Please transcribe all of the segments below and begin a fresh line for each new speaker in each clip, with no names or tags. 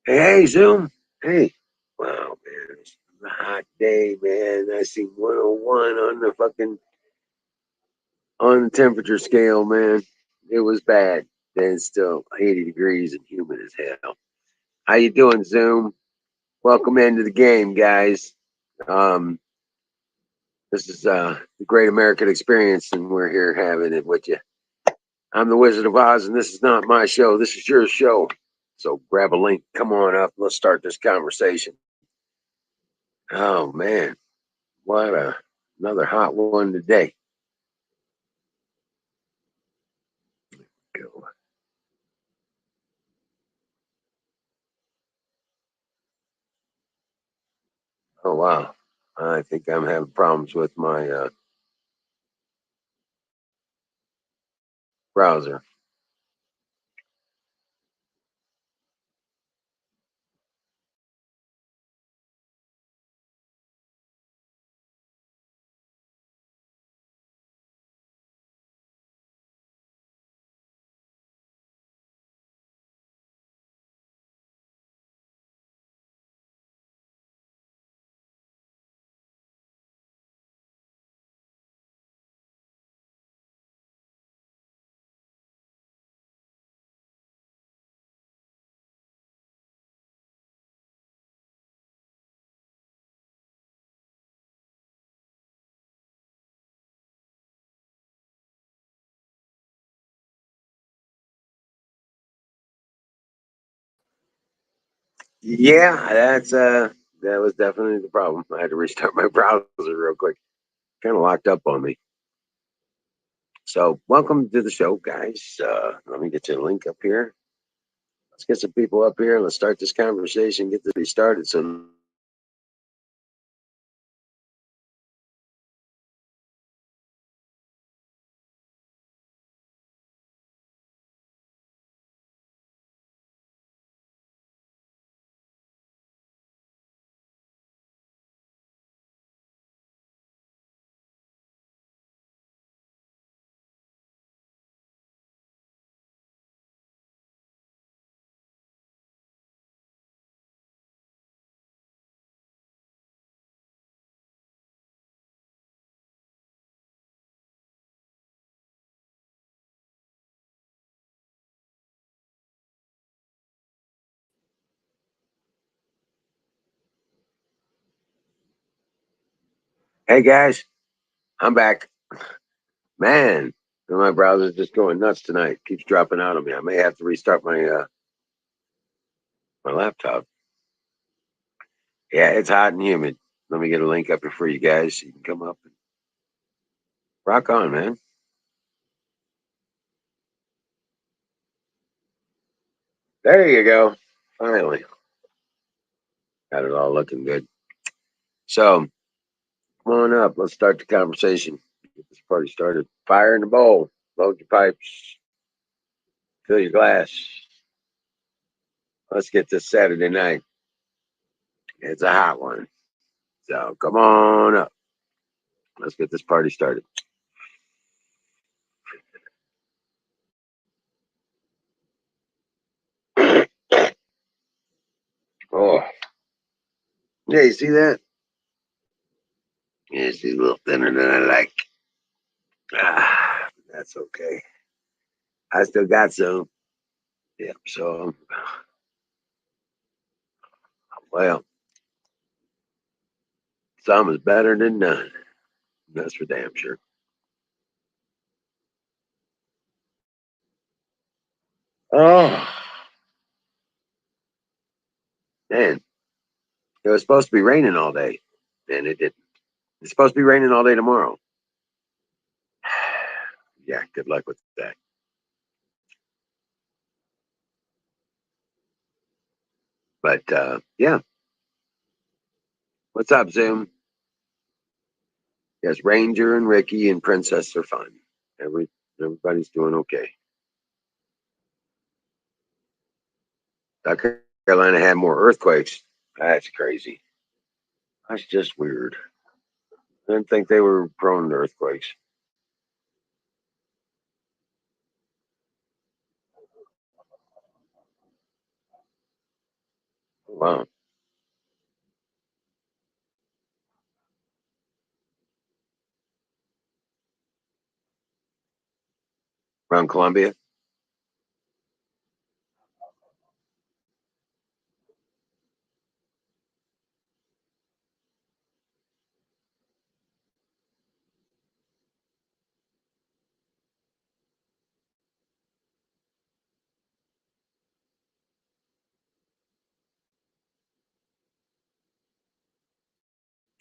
Hey, Zoom. Hey. Wow, man. It's a hot day, man. I see 101 on the on the temperature scale, man. It was bad. Then it's still 80 degrees and humid as hell. How you doing, Zoom? Welcome into the game, guys. Um, this is the Great American Experience, and we're here having it with you. I'm the Wizard of Oz, and this is not my show. This is your show. So grab a link. Come on up. Let's start this conversation. Oh man. What another hot one today. Go. Oh wow. I think I'm having problems with my browser. Yeah, that was definitely the problem. I had to restart my browser real quick. Kind of locked up on me. So welcome to the show, guys. Let me get you a link up here. Let's get some people up here. Let's start this conversation. Get this started. So hey guys, I'm back. Man, my browser's just going nuts tonight. Keeps dropping out on me. I may have to restart my laptop. Yeah, it's hot and humid. Let me get a link up here for you guys so you can come up and rock on, man. There you go. Finally, got it all looking good. So, come on up. Let's start the conversation. Get this party started. Fire in the bowl. Load your pipes. Fill your glass. Let's get this Saturday night. It's a hot one. So, come on up. Let's get this party started. Oh, yeah, you see that? Yeah, she's a little thinner than I like. That's okay. I still got some. Yeah, so, well, some is better than none. That's for damn sure. Oh, man. It was supposed to be raining all day, and it didn't. It's supposed to be raining all day tomorrow. Yeah, good luck with that. But yeah, what's up, Zoom? Yes, Ranger and Ricky and Princess are fine. Everybody's doing okay. South Carolina had more earthquakes. That's crazy. That's just weird. I didn't think they were prone to earthquakes. Wow. Around Columbia.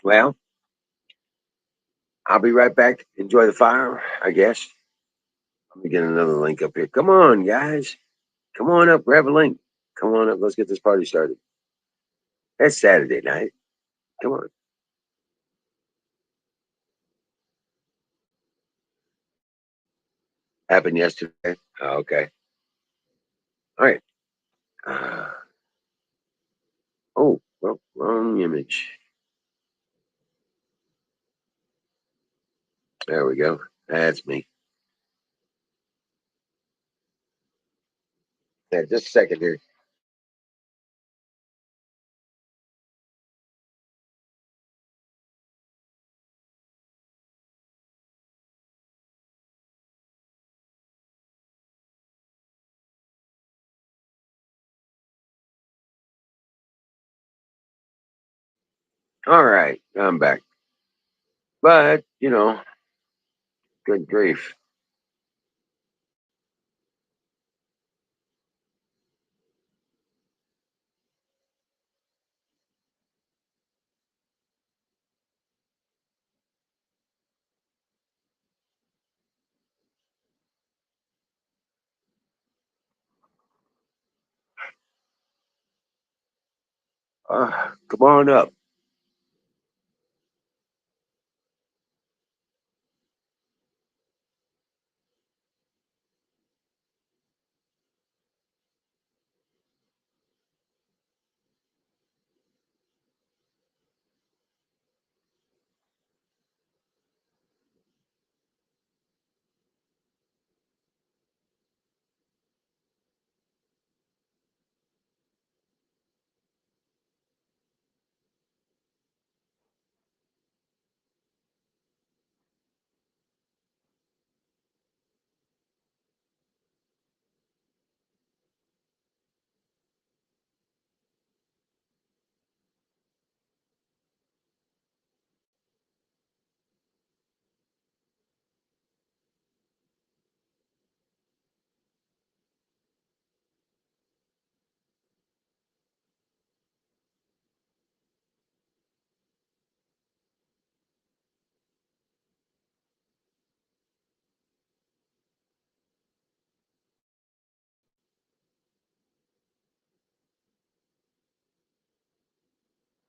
Well, I'll be right back. Enjoy the fire, I guess. Let me get another link up here. Come on, guys. Come on up. Grab a link. Come on up. Let's get this party started. It's Saturday night. Come on. Happened yesterday. Oh, okay. All right. Uh, oh, well, wrong image. There we go. That's me. Yeah, just a second here. All right. I'm back. But, good grief. Come on up.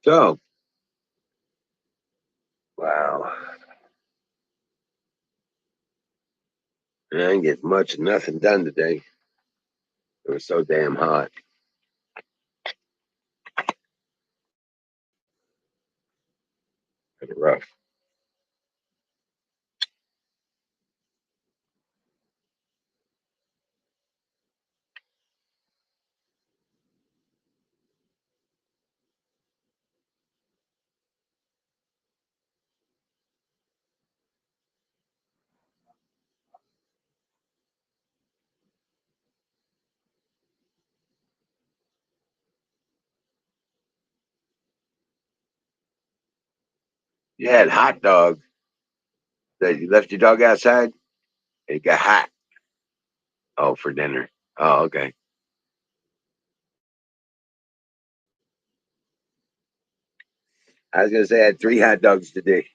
So, wow. I didn't get much, nothing done today. It was so damn hot and rough. You had hot dog that you left your dog outside. It got hot. Oh, for dinner. Oh, okay. I was gonna say I had three hot dogs today.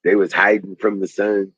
They was hiding from the sun.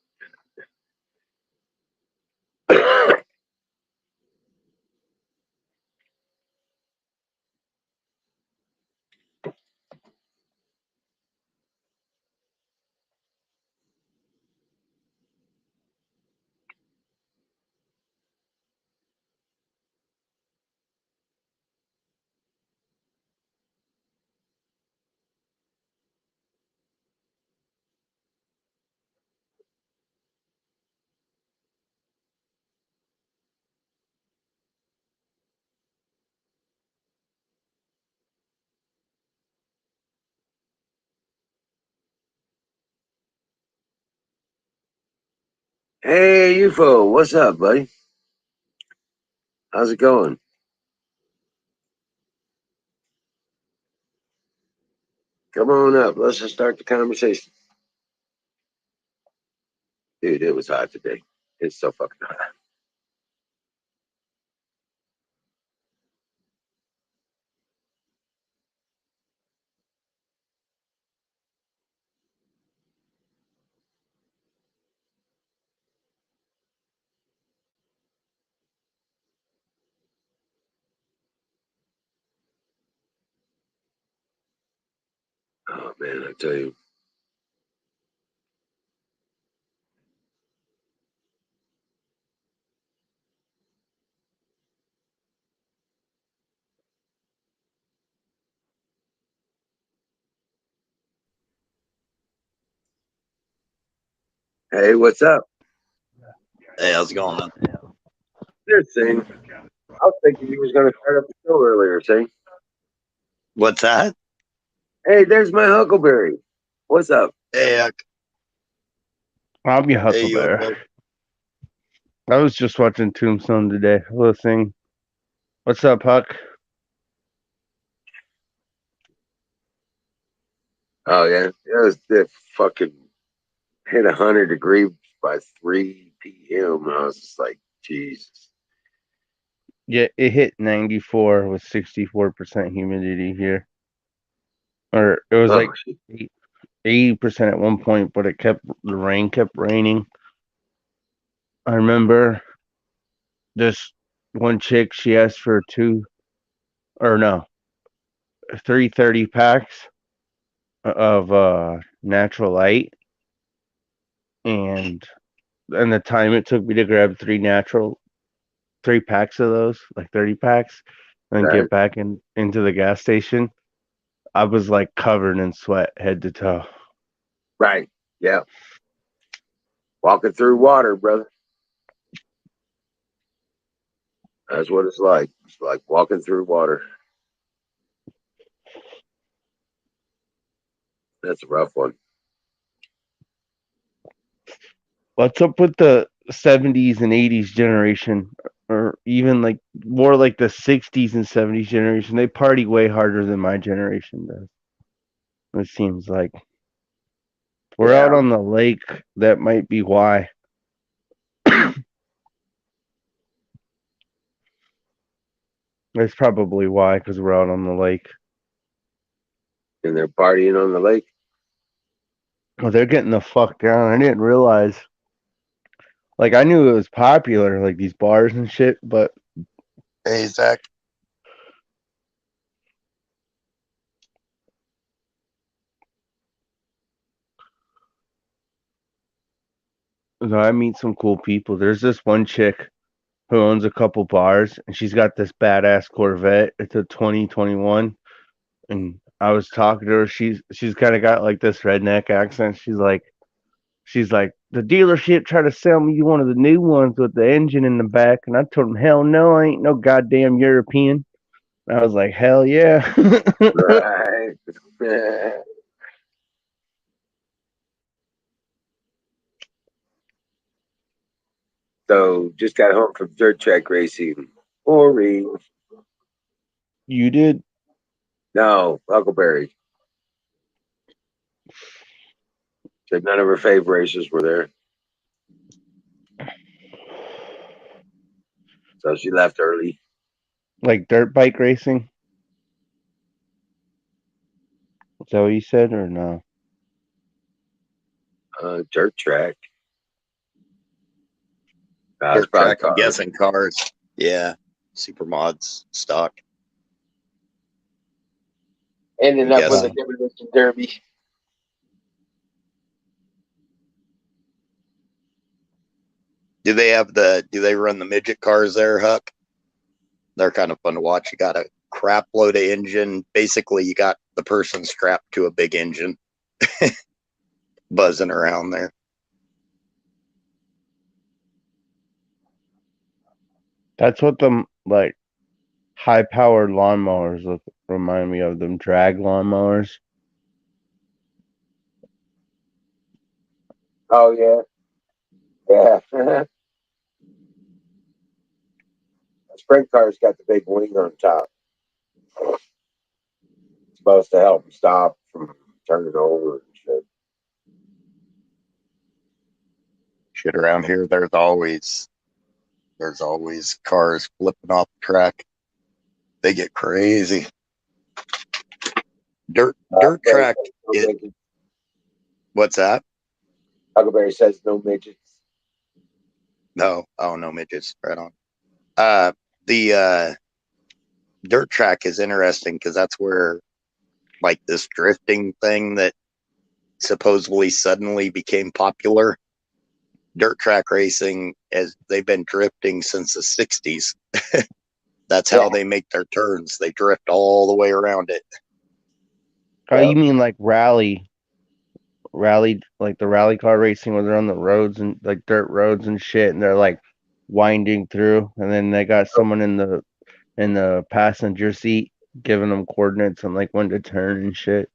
Hey, UFO, what's up, buddy? How's it going? Come on up. Let's just start the conversation. Dude, it was hot today. It's so fucking hot. Oh, man, I tell you. Hey, what's up?
Hey, how's it going, man?
Good thing. I was thinking you was going to start up the show earlier, see?
What's that?
Hey, there's my Huckleberry. What's up?
Hey,
I'm your
hey,
Huckleberry.
UFO.
I was just watching Tombstone today, listening. What's up, Huck?
Oh, yeah. It fucking hit 100 degrees by 3 p.m. I was just like, Jesus.
Yeah, it hit 94 with 64% humidity here. Or it was like
Oh, shit.
80% at one point, but the rain kept raining. I remember this one chick, she asked for 330 packs of natural light, and the time it took me to grab three packs of those, like 30 packs, and
Right.
get back into the gas station, I was like covered in sweat head to toe.
Right. Yeah. Walking through water, brother. That's what it's like. It's like walking through water. That's a rough one.
What's up with the 70s and 80s generation, or even like more like the 60s and 70s generation? They party way harder than my generation does. It seems like we're out
Yeah.
on the lake. That might be why. That's probably why, because we're out on the lake.
And they're partying on the lake.
Oh, they're getting the fuck down. I didn't realize. Like, I knew it was popular, like these bars and shit, but
Hey, Zach.
I meet some cool people. There's this one chick who owns a couple bars, and she's got this badass Corvette. It's a 2021, and I was talking to her. She's kind of got like this redneck accent. She's like the dealership tried to sell me one of the new ones with the engine in the back, and I told them hell no, I ain't no goddamn European. And I was like hell yeah.
Right. So just got home from dirt track racing. Boring.
You did?
No, Huckleberry. Said none of her fave racers were there. So she left early.
Like dirt bike racing? Is that what you said or no?
Dirt track. It's
Dirt
probably
track, I'm
cars.
guessing cars. Yeah. Supermods stock.
Ending
I'm
up with a
guessing.
demolition derby.
Do they run the midget cars there, Huck? They're kind of fun to watch. You got a crap load of engine. Basically, you got the person strapped to a big engine buzzing around there.
That's what the like high powered lawnmowers remind me of, them drag lawnmowers.
Oh yeah. Yeah. A sprint car's got the big wing on top. It's supposed to help them stop from turning over and shit.
Shit around here, there's always cars flipping off the track. They get crazy. Dirt
Huckleberry
track.
says no midgets.
What's that?
Huckleberry says no midgets.
No, oh no, midgets. Right on. Uh, the dirt track is interesting because that's where like this drifting thing that supposedly suddenly became popular. Dirt track racing, as they've been drifting since the 60s. That's how they make their turns. They drift all the way around it.
Oh, you mean like rally, like the rally car racing where they're on the roads and like dirt roads and shit, and they're like winding through, and then they got someone in the passenger seat giving them coordinates on like when to turn and shit.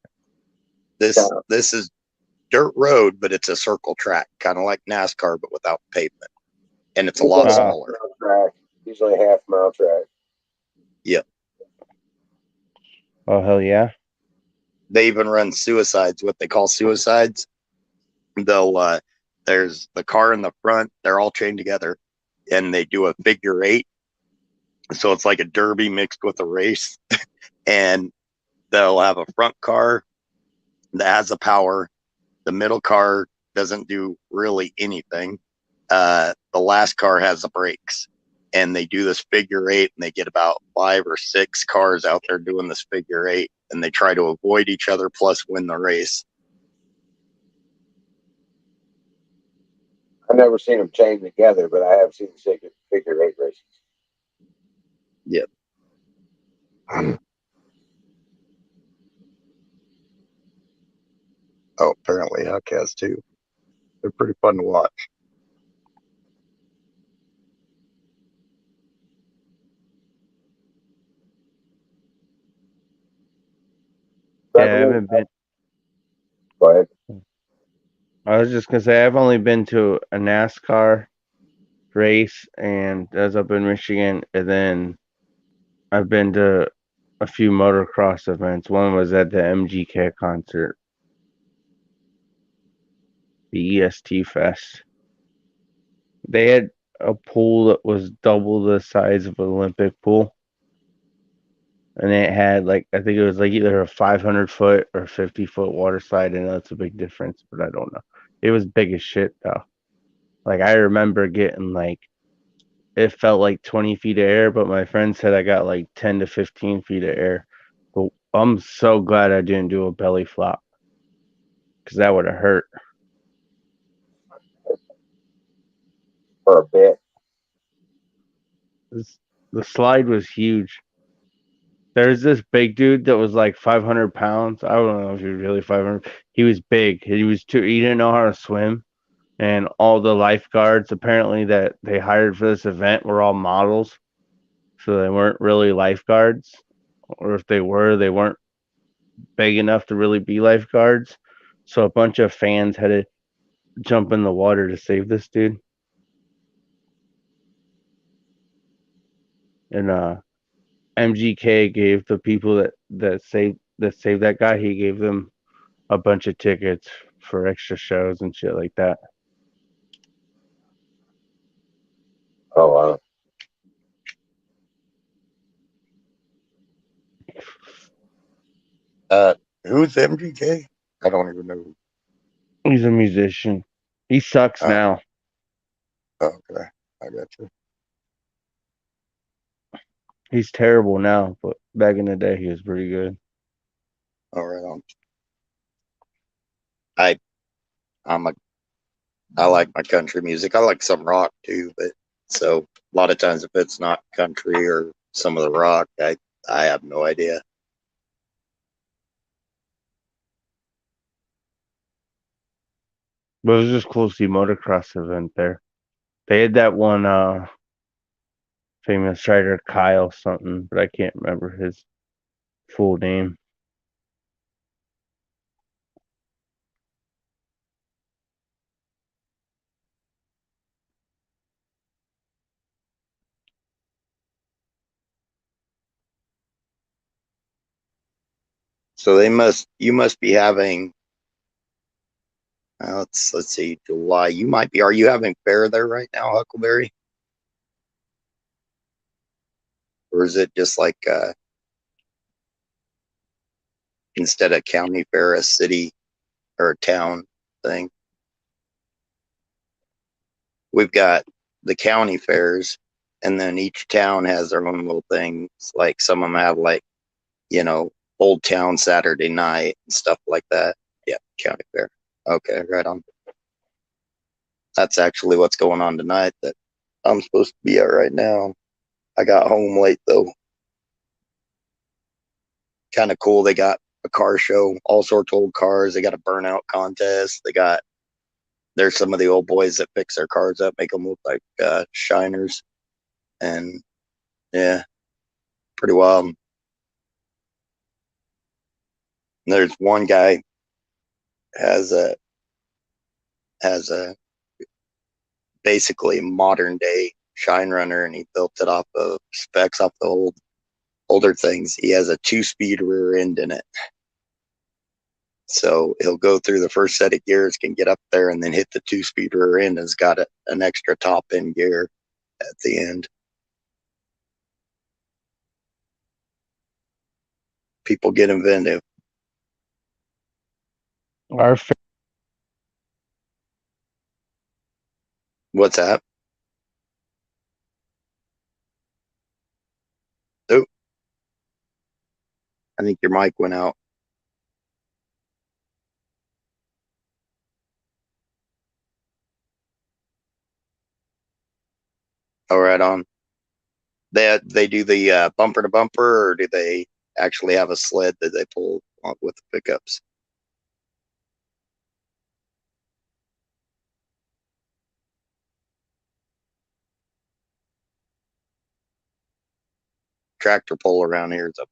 This is dirt road, but it's a circle track, kind of like NASCAR, but without pavement, and it's a lot smaller.
Track, usually a half-mile track.
Yep.
Oh hell yeah!
They even run suicides, what they call suicides. They'll there's the car in the front, they're all chained together, and they do a figure eight. So it's like a derby mixed with a race, and they'll have a front car that has a power. The middle car doesn't do really anything. The last car has the brakes, and they do this figure eight, and they get about 5 or 6 cars out there doing this figure eight, and they try to avoid each other plus win the race.
I've never seen them chained together, but I have seen figure eight races.
Yep. Oh, apparently Huck has too. They're pretty fun to watch.
Yeah, I haven't been.
Go ahead.
I was just gonna say I've only been to a NASCAR race, and that's up in Michigan, and then I've been to a few motocross events. One was at the MGK concert, the EST Fest. They had a pool that was double the size of an Olympic pool. And it had like I think it was like either a 500-foot or 50-foot water slide. I know it's a big difference, but I don't know. It was big as shit though. Like I remember getting like it felt like 20 feet of air, but my friend said I got like 10 to 15 feet of air. But I'm so glad I didn't do a belly flop because that would have hurt.
For a bit.
The slide was huge. There's this big dude that was like 500 pounds. I don't know if he was really 500. He was big. He was too. He didn't know how to swim, and all the lifeguards apparently that they hired for this event were all models, so they weren't really lifeguards, or if they were, they weren't big enough to really be lifeguards. So a bunch of fans had to jump in the water to save this dude. And MGK gave the people that saved that guy, he gave them a bunch of tickets for extra shows and shit like that.
Oh wow.
Who's MGK? I don't even know.
He's a musician. He sucks now.
Okay, I got you.
He's terrible now, but back in the day, he was pretty good.
All right on. I I'm a I like my country music. I like some rock too, but so a lot of times if it's not country or some of the rock, I have no idea.
But it was just cool to see motocross event there. They had that one famous rider Kyle something, but I can't remember his full name.
So you must be having. Let's see, July. You might be. Are you having fair there right now, Huckleberry? Or is it just like instead of county fair, a city or a town thing? We've got the county fairs, and then each town has their own little things. Like some of them have like, Old Town Saturday night and stuff like that. Yeah, county fair. Okay, right on. That's actually what's going on tonight that I'm supposed to be at right now. I got home late though. Kind of cool. They got a car show, all sorts of old cars. They got a burnout contest. There's some of the old boys that fix their cars up, make them look like shiners. And yeah, pretty wild. There's one guy has a basically modern day shine runner, and he built it off of specs off the older things. He has a 2-speed rear end in it. So he'll go through the first set of gears, can get up there, and then hit the 2-speed rear end. Has got an extra top end gear at the end. People get inventive.
Our
What's that? Oh, I think your mic went out. Oh, right on. They do the bumper to bumper, or do they actually have a sled that they pull with the pickups? Tractor pull around here is a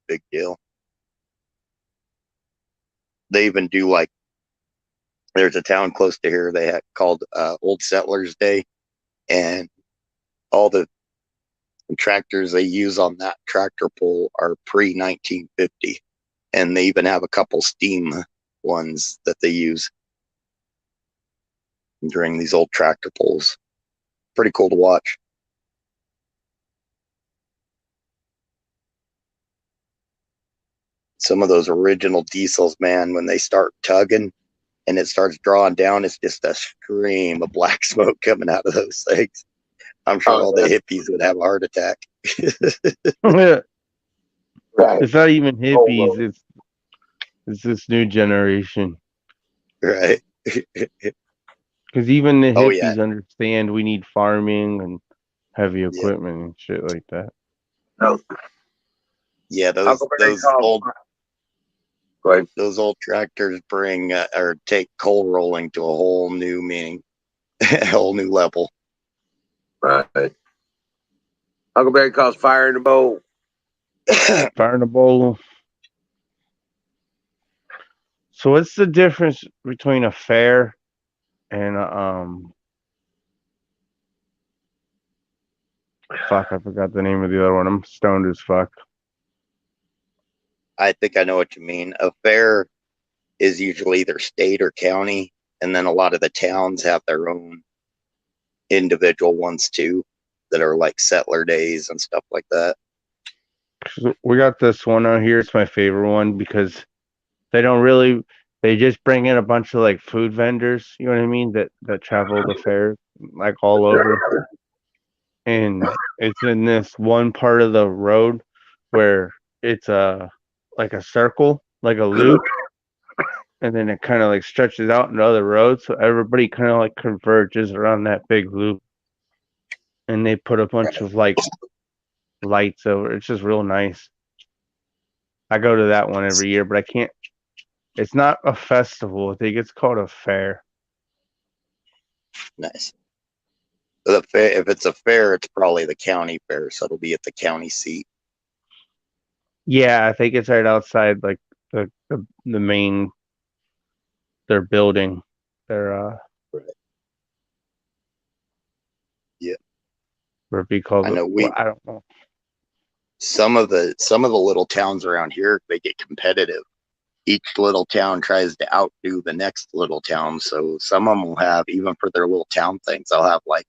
big deal. They even do like, there's a town close to here they had called Old Settlers Day, and all the tractors they use on that tractor pull are pre 1950, and they even have a couple steam ones that they use during these old tractor pulls. Pretty cool to watch. Some of those original diesels, man, when they start tugging and it starts drawing down, it's just a stream of black smoke coming out of those things. I'm sure all the hippies would have a heart attack.
Right.
Right.
It's not even hippies. It's this new generation.
Right.
Because even the
Oh,
hippies
yeah.
understand we need farming and heavy
Yeah.
equipment and shit like that.
No.
Yeah, those old tractors bring or take coal rolling to a whole new meaning, a whole new level.
Right. Huckleberry calls fire in the bowl.
Fire in a bowl. So what's the difference between a fair and fuck, I forgot the name of the other one. I'm stoned as fuck.
I think I know what you mean. A fair is usually either state or county, and then a lot of the towns have their own individual ones too, that are like settler days and stuff like that.
We got this one out here. It's my favorite one because they just bring in a bunch of like food vendors, you know what I mean, that travel the fair like all over. And it's in this one part of the road where it's like a circle, like a loop, and then it kind of like stretches out into other roads, so everybody kind of like converges around that big loop. And they put a bunch of like lights over. It's just real nice. I go to that one every year, but I can't. It's not a festival. I think it's called a fair.
Nice. The fair, if it's a fair, it's probably the county fair, so it'll be at the county seat.
Yeah, I think it's right outside like the main their building. Their
Right. Yeah.
Or be called.
I know
I don't know.
Some of the little towns around here, they get competitive. each little town tries to outdo the next little town. So some of them will have, even for their little town things, they'll have like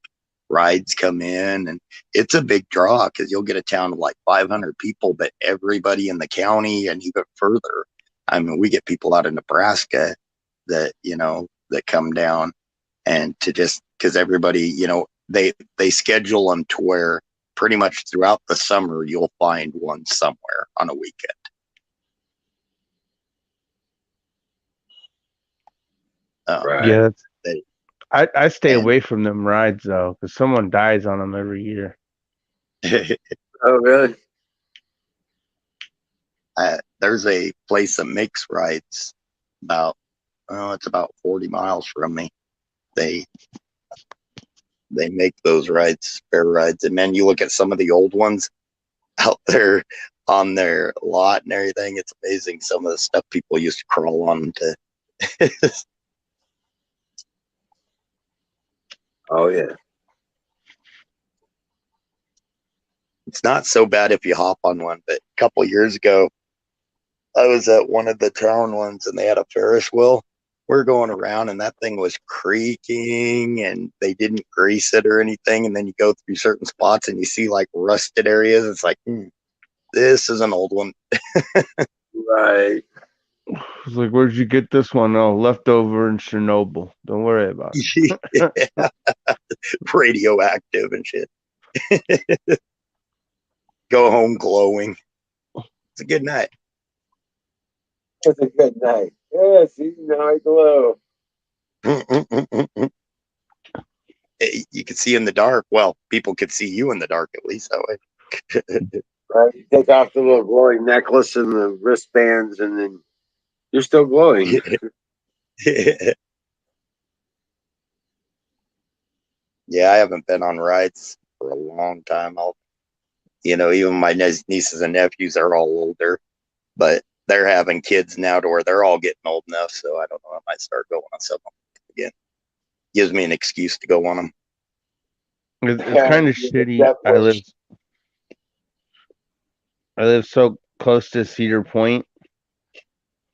rides come in, and it's a big draw because you'll get a town of like 500 people, but everybody in the county and even further. I mean, we get people out of Nebraska that, that come down, and to just, because everybody, they schedule them to where pretty much throughout the summer, you'll find one somewhere on a weekend.
Right.
Yeah,
They-
I stay
and
away from them rides though, because someone dies on them every year.
Oh, really?
there's a place that makes rides about, it's about 40 miles from me. They make those rides, spare rides, and then you look at some of the old ones out there on their lot and everything. It's amazing some of the stuff people used to crawl on to.
Oh, yeah.
It's not so bad if you hop on one, but a couple years ago, I was at one of the town ones and they had a Ferris wheel. We're going around and that thing was creaking and they didn't grease it or anything. And then you go through certain spots and you see like rusted areas. It's like, this is an old one.
Right.
It's like, where'd you get this one? Oh, leftover in Chernobyl. Don't worry about it.
Yeah. Radioactive and shit. Go home glowing. It's a good night.
It's a good night. Yes, now I glow.
You could see in the dark. Well, people could see you in the dark at least that way.
Right. You take off the little glowing necklace and the wristbands, and then you're still glowing.
Yeah, I haven't been on rides for a long time. Even my nieces and nephews are all older, but they're having kids now to where they're all getting old enough. So I don't know. I might start going on some again. Gives me an excuse to go on them.
It's kind of shitty. I live so close to Cedar Point,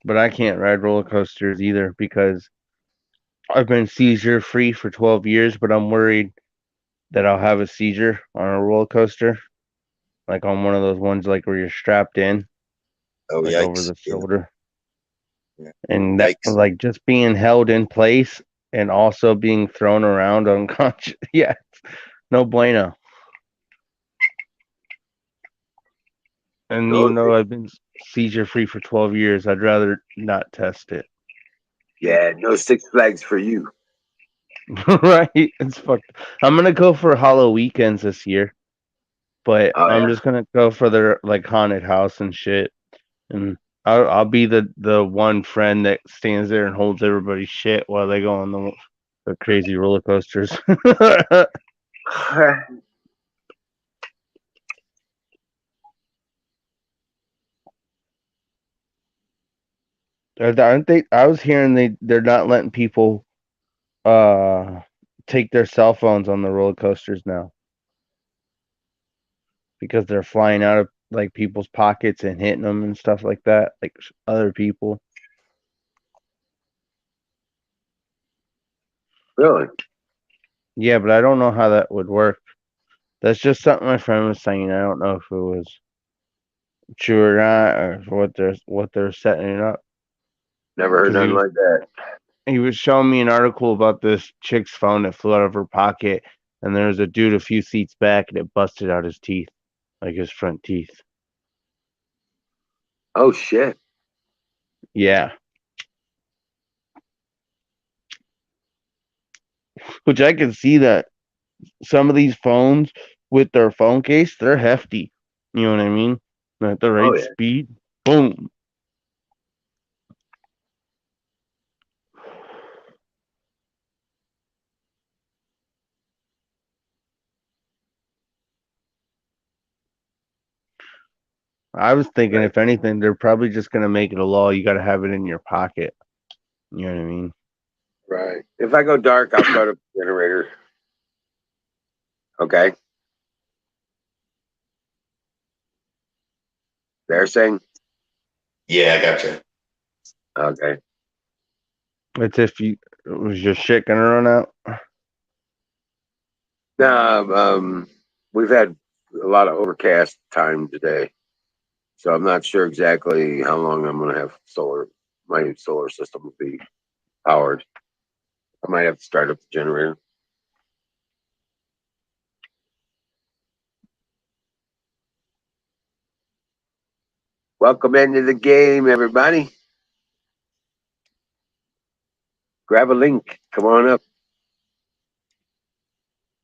but I can't ride roller coasters either because I've been seizure free for 12 years, but I'm worried that I'll have a seizure on a roller coaster, like on one of those ones like where you're strapped in,
Oh,
like
yikes.
over the shoulder.
Yeah.
And that, like, just being held in place and also being thrown around unconscious. Yeah, no bueno. And even though I've been seizure free for 12 years, I'd rather not test it.
Yeah, no Six Flags for you.
Right? It's fucked. I'm gonna go for Hollow Weekends this year, but I'm just gonna go for their like haunted house and shit, and I'll be the one friend that stands there and holds everybody's shit while they go on the crazy roller coasters. Aren't they? I was hearing they're not letting people take their cell phones on the roller coasters now because they're flying out of like people's pockets and hitting them and stuff like that, like other people.
Really?
Yeah, but I don't know how that would work. That's just something my friend was saying. I don't know if it was true or not, or what they're setting it up.
Never heard nothing like that.
He was showing me an article about this chick's phone that flew out of her pocket, and there was a dude a few seats back, and it busted out his teeth, like his front teeth.
Oh shit!
Yeah. Which I can see that some of these phones with their phone case, they're hefty. You know what I mean? At the right speed, boom. I was thinking, if anything, they're probably just gonna make it a law. You got to have it in your pocket. You know what I mean?
Right. If I go dark, I'll start a generator. Okay. They're saying.
Yeah, I gotcha.
Okay.
It's if you was your shit gonna run out.
No, we've had a lot of overcast time today, so I'm not sure exactly how long I'm going to have solar. My solar system will be powered. I might have to start up the generator. Welcome into the game, everybody. Grab a link. Come on up.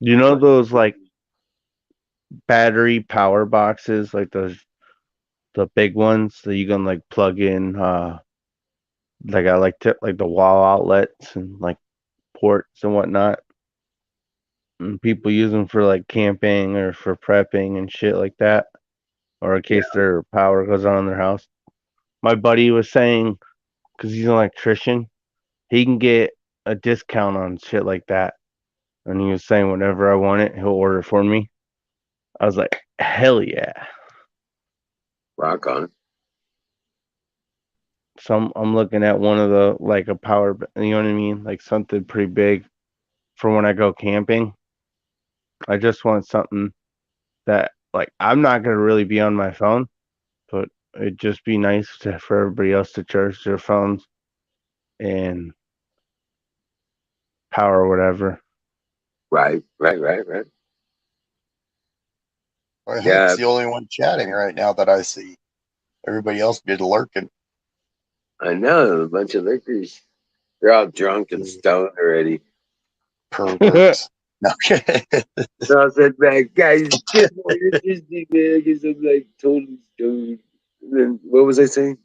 You know those like battery power boxes, like the big ones that you can like plug in like I like to like the wall outlets and like ports and whatnot. And people use them for like camping or for prepping and shit like that, or in case their power goes on in their house. My buddy was saying, because he's an electrician, he can get a discount on shit like that. And he was saying, whenever I want it, he'll order it for me. I was like, hell yeah.
Rock on.
So I'm looking at one of the, like a power, you know what I mean? Like something pretty big for when I go camping. I just want something that, like, I'm not going to really be on my phone, but it'd just be nice for everybody else to charge their phones and power whatever.
Right.
I think
Yeah,
it's the only one chatting right now that I see. Everybody else did lurking.
I know. A bunch of liquors. They're all drunk and stoned already.
Perverts. Okay.
So I said back, guys, get more interesting, man, because I'm like totally stoned. And then what was I saying?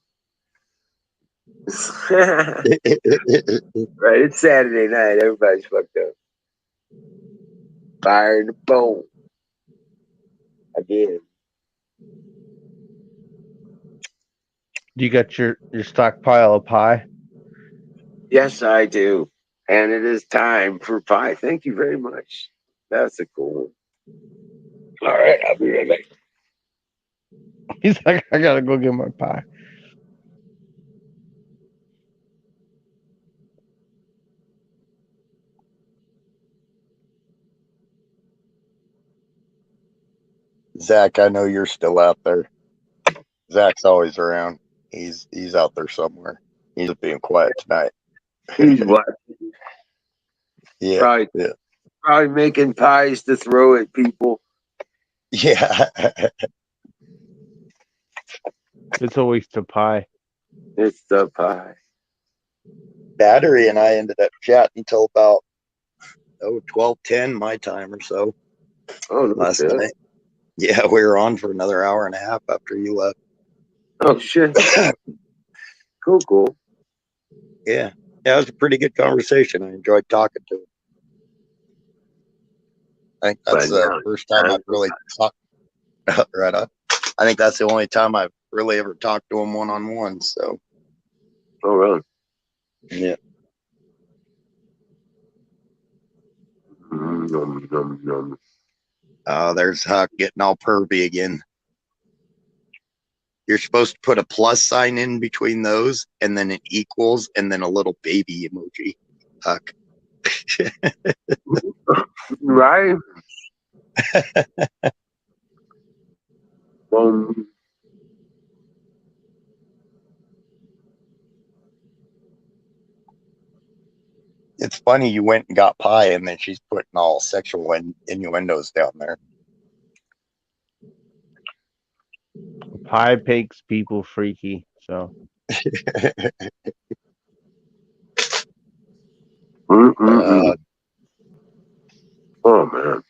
Right, it's Saturday night. Everybody's fucked up. Fire in the bone. Again.
You got your stockpile of pie?
Yes, I do. And it is time for pie. Thank you very much. That's a cool one. All right, I'll be right back.
He's like, I gotta go get my pie.
Zach, I know you're still out there. Zach's always around. He's out there somewhere. He's being quiet tonight.
He's what?
Yeah.
Probably,
Yeah.
probably making pies to throw at people.
Yeah.
It's a waste of pie.
It's the pie.
Battery and I ended up chatting until about 12:10 my time or so
Oh, no
last
shit.
night. Yeah, we were on for another hour and a half after you left.
Oh, shit. Cool.
Yeah, it was a pretty good conversation. I enjoyed talking to him. I think that's
But
the
now,
first time I've really talked. Right on. I think that's the only time I've really ever talked to him one-on-one. So,
oh, really?
yeah. There's Huck getting all pervy again. You're supposed to put a plus sign in between those, and then it equals, and then a little baby emoji. Huck.
Right?
It's funny you went and got pie, and then she's putting all sexual innuendos down there.
Pie makes people freaky, so.
Oh, man.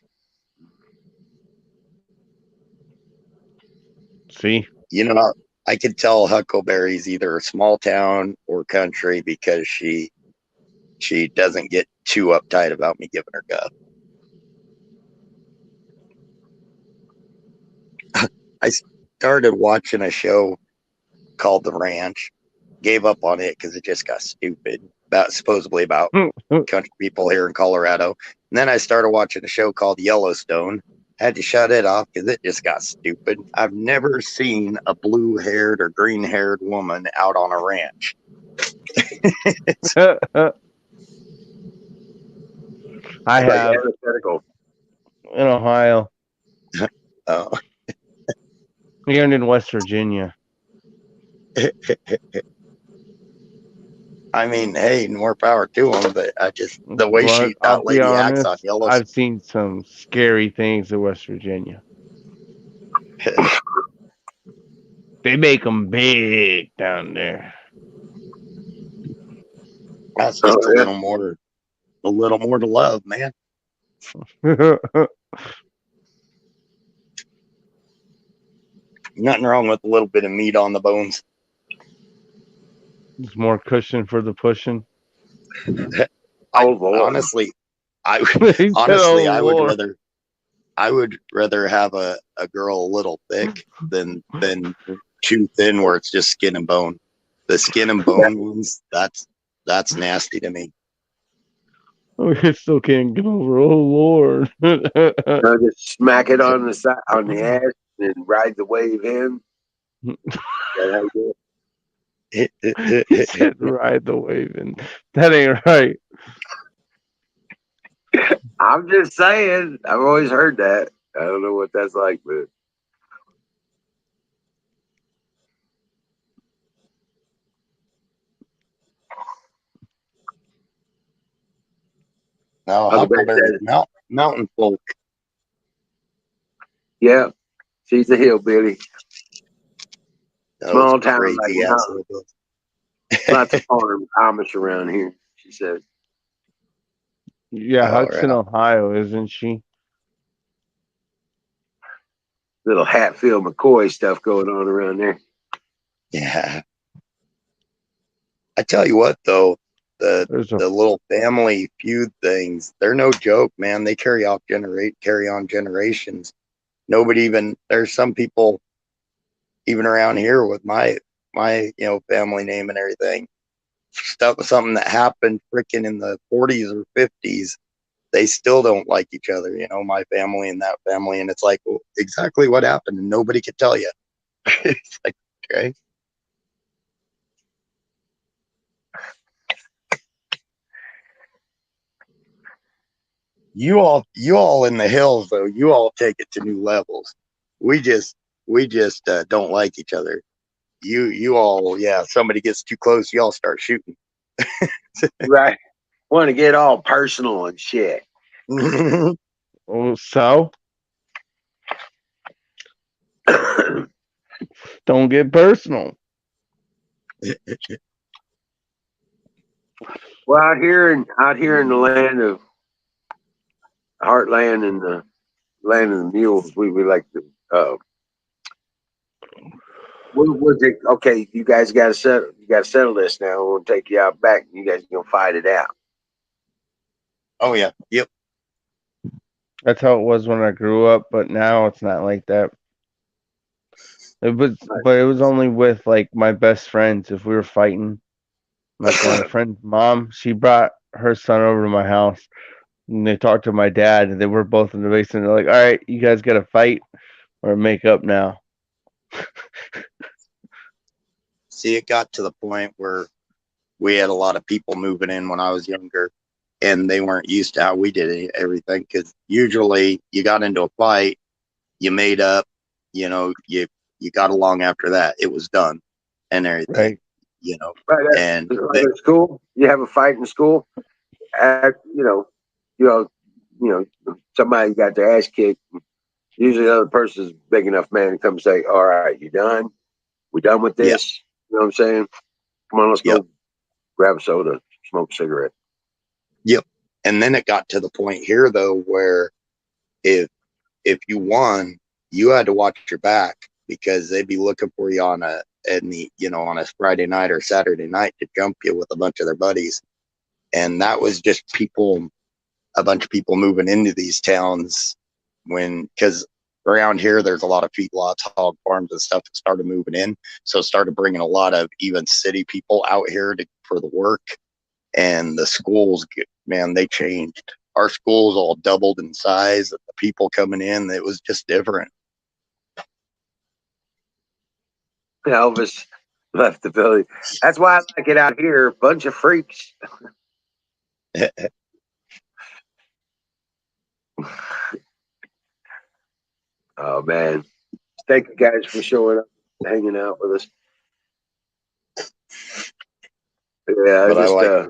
See?
You know, I could tell Huckleberry's either a small town or country because she doesn't get too uptight about me giving her guff. I started watching a show called The Ranch. Gave up on it because it just got stupid. Supposedly about country people here in Colorado. And then I started watching a show called Yellowstone. Had to shut it off because it just got stupid. I've never seen a blue-haired or green-haired woman out on a ranch.
I
It's like
have
antithetical.
in Ohio
Oh,
and in West Virginia.
I mean, hey, more power to them, but I just the way
But I'll
that
be
lady acts on
honest,
Yellowstone.
I've seen some scary things in West Virginia. They make them big down there.
That's
Oh,
just
yeah.
a little more to love, man. Nothing wrong with a little bit of meat on the bones.
There's more cushion for the pushing.
I
Oh, Lord.
honestly, I
He said,
honestly,
"Oh Lord."
I would rather have a girl a little thick than too thin where it's just skin and bone. The skin and bone ones, that's nasty to me.
We still can't get over. Oh Lord.
Just smack it on the side, on the ass, and ride the wave in. That's how you do
He said, "Ride the wave," and that ain't right.
it. I'm just saying. I've always heard that. I don't know what that's like, but
No,
Huckleberry
Huckleberry's
says,
mountain folk.
"Yeah, she's a hillbilly.
Those
Small town like
crazy ass
mountain.
little
Lots of farm Amish around here." She said,
Yeah,
Oh,
Huck's in
right.
Ohio, isn't she?
"Little Hatfield McCoy stuff going on around there."
Yeah. I tell you what though,
There's a
the little family feud things, they're no joke, man. They carry on generations. Nobody even there's some people even around here with my family name and everything. Stuff something that happened freaking in the 40s or 50s. They still don't like each other, my family and that family. And it's like, well, exactly what happened, and nobody could tell you. It's like, okay. You all in the hills though, you all take it to new levels. We just don't like each other. You all, yeah, somebody gets too close, you all start shooting.
Right. Want to get all personal and shit.
oh, so don't get personal.
Well, out here in the land of Heartland and the land of the mules, we like to. What was it? Okay, you guys got to settle. You got to settle this now. We'll take you out back. You guys gonna fight it out.
Oh yeah, yep.
That's how it was when I grew up, but now it's not like that. But it was only with like my best friends if we were fighting. Like my friend's mom, she brought her son over to my house and they talked to my dad and they were both in the basement. They're like, "All right, you guys gotta fight or make up now."
See, it got to the point where we had a lot of people moving in when I was younger, and they weren't used to how we did everything. Because usually, you got into a fight, you made up, you got along after that. It was done, and everything,
Right.
Right.
and
Like at school, you have a fight in school. You know, you know, somebody got their ass kicked. Usually, the other person's big enough man to come say, "All right, you done? We done with
yeah,
this?" You know what I'm saying? Come on, let's
yep,
go grab a soda, smoke a cigarette.
yep. And then it got to the point here though where if you won, you had to watch your back because they'd be looking for you on a Friday night or Saturday night to jump you with a bunch of their buddies. And that was just a bunch of people moving into these towns because around here there's a lot of feedlots, hog farms and stuff that started moving in. So started bringing a lot of even city people out here for the work. And the schools, man, they changed. Our schools all doubled in size. The people coming in, it was just different.
Elvis, Left the building. That's why I like it out here. Bunch of freaks. Oh man. Thank you guys for showing up, hanging out with us. Yeah,
But I
just
like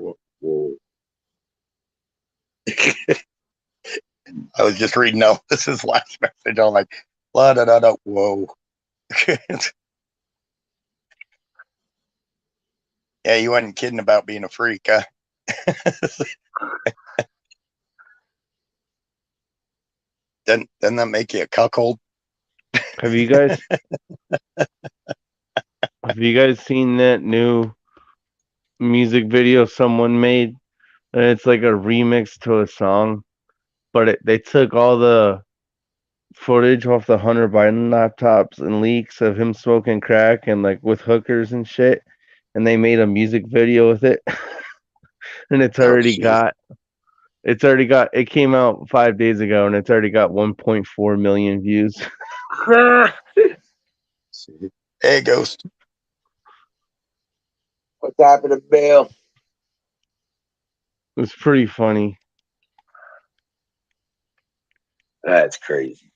I was just reading Elvis's last message. I'm like, la da da da, whoa. Yeah, you wasn't kidding about being a freak, huh? Doesn't that make you a cuckold?
Have you guys seen that new music video someone made? And it's like a remix to a song, but they took all the footage off the Hunter Biden laptops and leaks of him smoking crack and like with hookers and shit, and they made a music video with it. And it came out 5 days ago and it's already got 1.4 million views.
Hey, Ghost.
What's happening, Bill?
It's pretty funny.
That's crazy.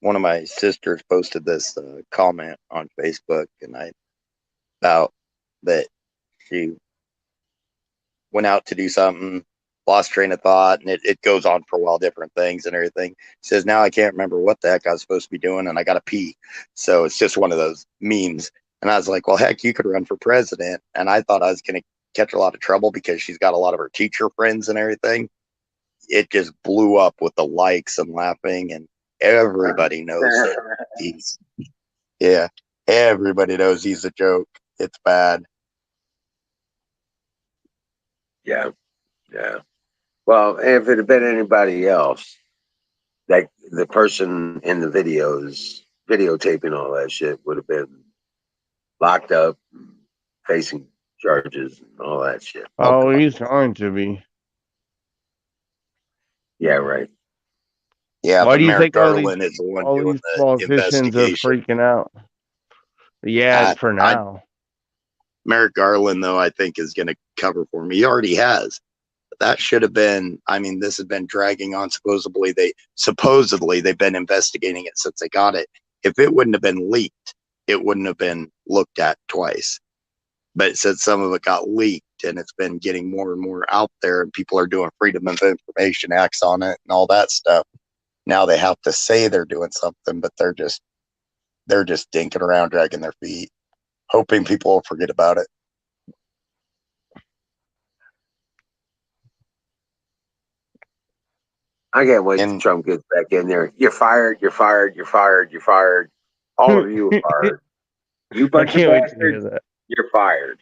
One of my sisters posted this comment on Facebook, and about that she went out to do something, lost train of thought, and it goes on for a while, different things and everything. She says, now I can't remember what the heck I was supposed to be doing, and I got to pee. So it's just one of those memes. And I was like, well, heck, you could run for president. And I thought I was going to catch a lot of trouble because she's got a lot of her teacher friends and everything. It just blew up with the likes and laughing, and everybody knows that everybody knows he's a joke. It's bad.
Yeah. Well, if it had been anybody else, like the person in the videos videotaping all that shit would have been locked up, facing charges and all that shit.
Oh, he's going to be.
Yeah, right.
Yeah,
Why
but
do you
Merrick
think all
Garland is the one doing
these
the
politicians are
investigation.
freaking out? Yeah, for now.
Merrick Garland, though, I think is going to cover for me. He already has. That should have been. I mean, this has been dragging on. Supposedly they've been investigating it since they got it. If it wouldn't have been leaked, it wouldn't have been looked at twice. But it said some of it got leaked, and it's been getting more and more out there, and people are doing Freedom of Information Acts on it and all that stuff. Now they have to say they're doing something, but they're just dinking around, dragging their feet, hoping people will forget about it.
I can't wait till Trump gets back in there. You're fired. You're fired. You're fired. You're fired. All of you are fired. You bunch of bastards. You're fired.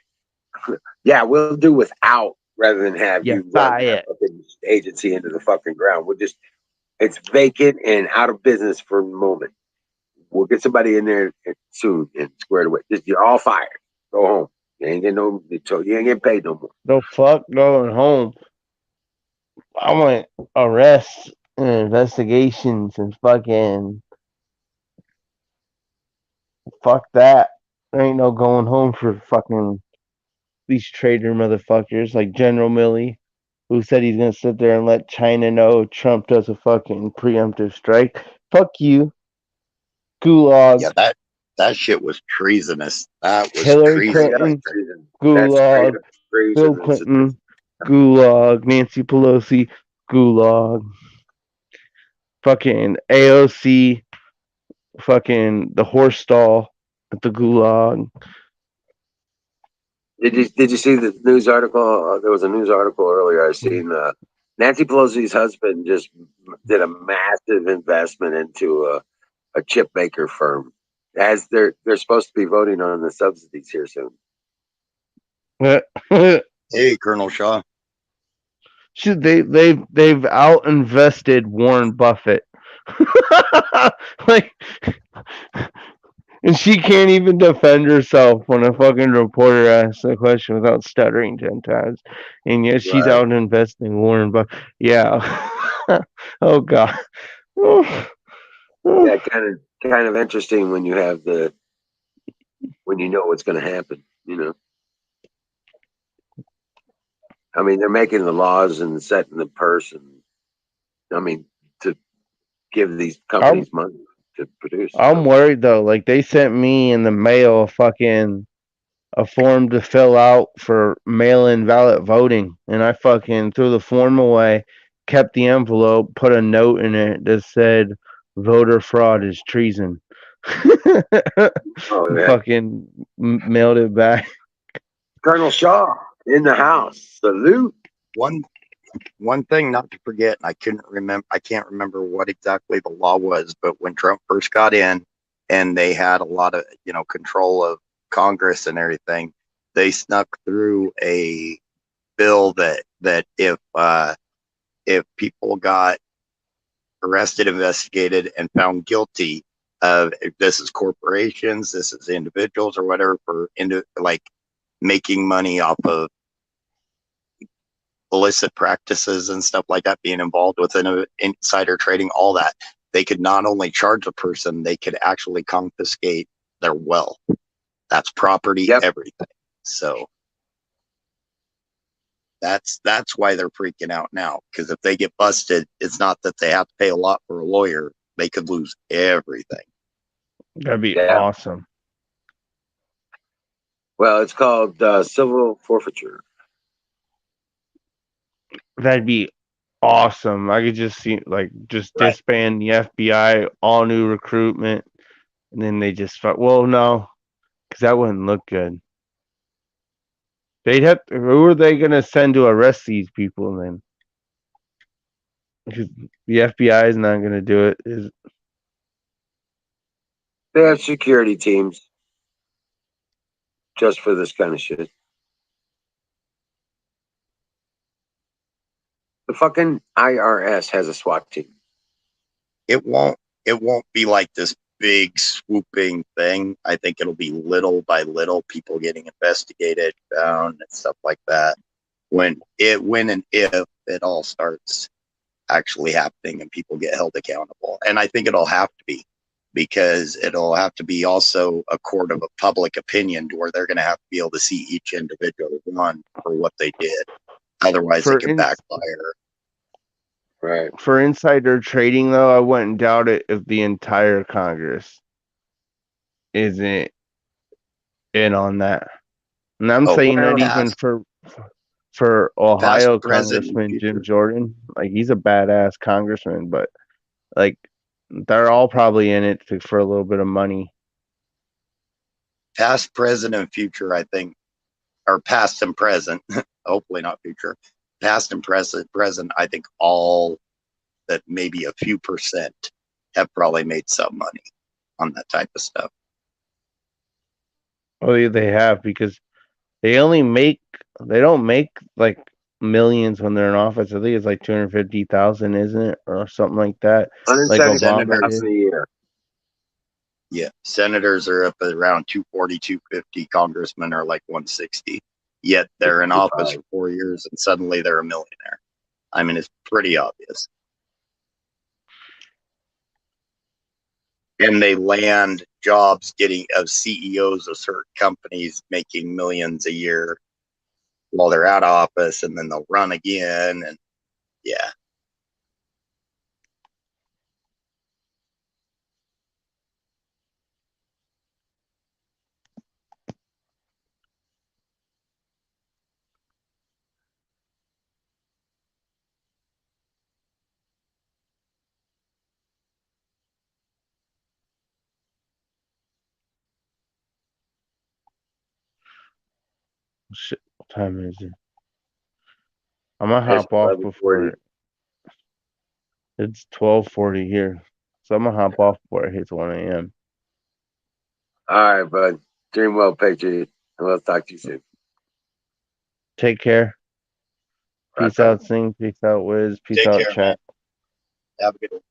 Yeah, we'll do without rather than have you run that fucking agency into the fucking ground. It's vacant and out of business for the moment. We'll get somebody in there soon and squared away. You're all fired. Go home. You ain't getting paid no more.
No fuck going home. I want arrests and investigations and fucking fuck that. There ain't no going home for fucking these traitor motherfuckers like General Milley, who said he's gonna sit there and let China know Trump does a fucking preemptive strike. Fuck you. Gulag.
Yeah, that shit was treasonous. That was
Hillary Clinton. Gulag. Bill Clinton. Gulag. Nancy Pelosi. Gulag. Fucking AOC. Fucking the horse stall at the Gulag.
Did you see the news article? There was a news article earlier I seen. Nancy Pelosi's husband just did a massive investment into a chip maker firm, as they're supposed to be voting on the subsidies here soon.
Hey, Colonel Shaw.
They've out invested Warren Buffett. Like And she can't even defend herself when a fucking reporter asks a question without stuttering 10 times. And yet she's
Right.
out investing Warren Buffett. Yeah. Oh, God.
Yeah, kind of interesting when you have when you know what's going to happen. You know, I mean, they're making the laws and setting the purse, and I mean, to give these
I'm,
companies money to produce.
I'm
So
worried, though. Like, they sent me in the mail a form to fill out for mail-in ballot voting, and I fucking threw the form away, kept the envelope, put a note in it that said voter fraud is treason.
oh yeah,
Fucking mailed it back.
Colonel Shaw in the house. Salute.
One one thing not to forget, and I can't remember what exactly the law was, but when Trump first got in and they had a lot of, control of Congress and everything, they snuck through a bill that if people got arrested, investigated, and found guilty of, if this is corporations, this is individuals or whatever, for like making money off of illicit practices and stuff like that, being involved with insider trading, all that, they could not only charge a person, they could actually confiscate their wealth. That's property,
Yep.
everything. So that's why they're freaking out now. Because if they get busted, it's not that they have to pay a lot for a lawyer; they could lose everything.
That'd be
Yeah.
awesome.
Well, it's called civil forfeiture.
That'd be awesome. I could just see just
Right.
disband the FBI, all new recruitment, and then they just well, no, because that wouldn't look good. They'd have who are they gonna send to arrest these people then? Because the FBI is not gonna do it.
They have security teams just for this kind of shit. The fucking IRS has a SWAT team.
It won't be like this big swooping thing. I think it'll be little by little, people getting investigated, found, and stuff like that. When and if it all starts actually happening and people get held accountable. And I think it'll have to be, because it'll have to be also a court of a public opinion, to where they're going to have to be able to see each individual one for what they did. Otherwise, it can backfire.
Right.
For insider trading, though, I wouldn't doubt it if the entire Congress isn't in on that. And I'm saying that even for Ohio Congressman Jim Jordan, like he's a badass congressman, but like they're all probably in it for a little bit of money.
Past, present, and future, I think, or past and present, hopefully not future. Past and present, I think all that maybe a few percent have probably made some money on that type of stuff.
Oh, yeah, they have, because they don't make like millions when they're in office. I think it's like 250,000, isn't it, or something like that? Like Obama did.
A year.
Yeah, senators are up at around 240, 250. Congressmen are like 160. Yet they're in office for 4 years and suddenly they're a millionaire. I mean, it's pretty obvious. And they land jobs of CEOs of certain companies making millions a year while they're out of office, and then they'll run again. And yeah.
Shit, what time is it? I'm gonna hop off before it's 12:40 here, so I'm gonna hop off before it hits 1 a.m.
All right, bud. Dream well, Patriot. And we'll talk to you soon.
Take care. Peace out, Sing. Peace out, Wiz. Peace out, chat.
Man. Have a good one.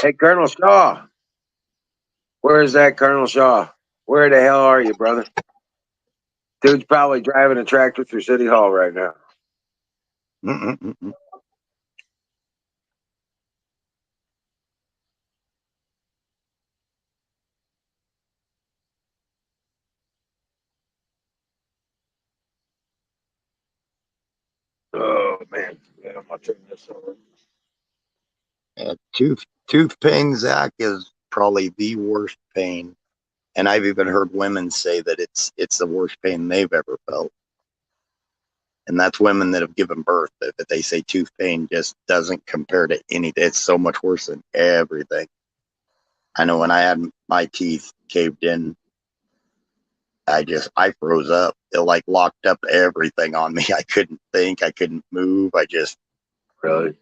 Hey, Colonel Shaw. Where is that, Colonel Shaw? Where the hell are you, brother? Dude's probably driving a tractor through City Hall right now.
Mm-mm-mm-mm.
Oh, man. Yeah, I'm going to turn this over.
Tooth pain, Zach, is probably the worst pain, and I've even heard women say that it's the worst pain they've ever felt, and that's women that have given birth. That they say tooth pain just doesn't compare to anything. It's so much worse than everything. I know when I had my teeth caved in, I froze up. It like locked up everything on me. I couldn't think. I couldn't move.
Really?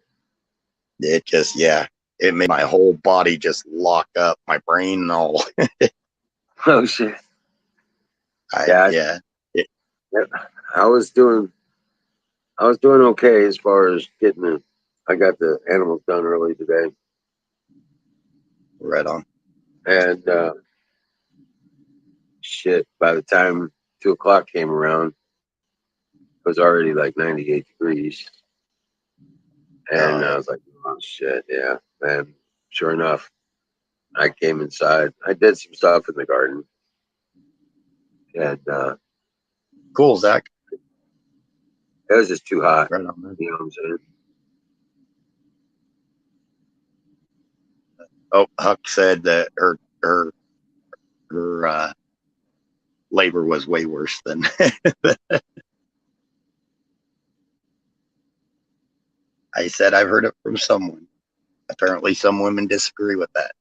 It just, yeah, it made my whole body just lock up, my brain and all.
Oh, shit. Yeah.
Yeah.
Yeah. I was doing okay as far as I got the animals done early today.
Right on.
And shit, by the time 2 o'clock came around, it was already like 98 degrees. And I was like, oh shit, yeah. And sure enough, I came inside. I did some stuff in the garden. And
Cool, Zach.
it was just too hot.
Right on, man.
You know what I'm saying?
Oh, Huck said that her labor was way worse than. I said I've heard it from someone. Apparently, some women disagree with that.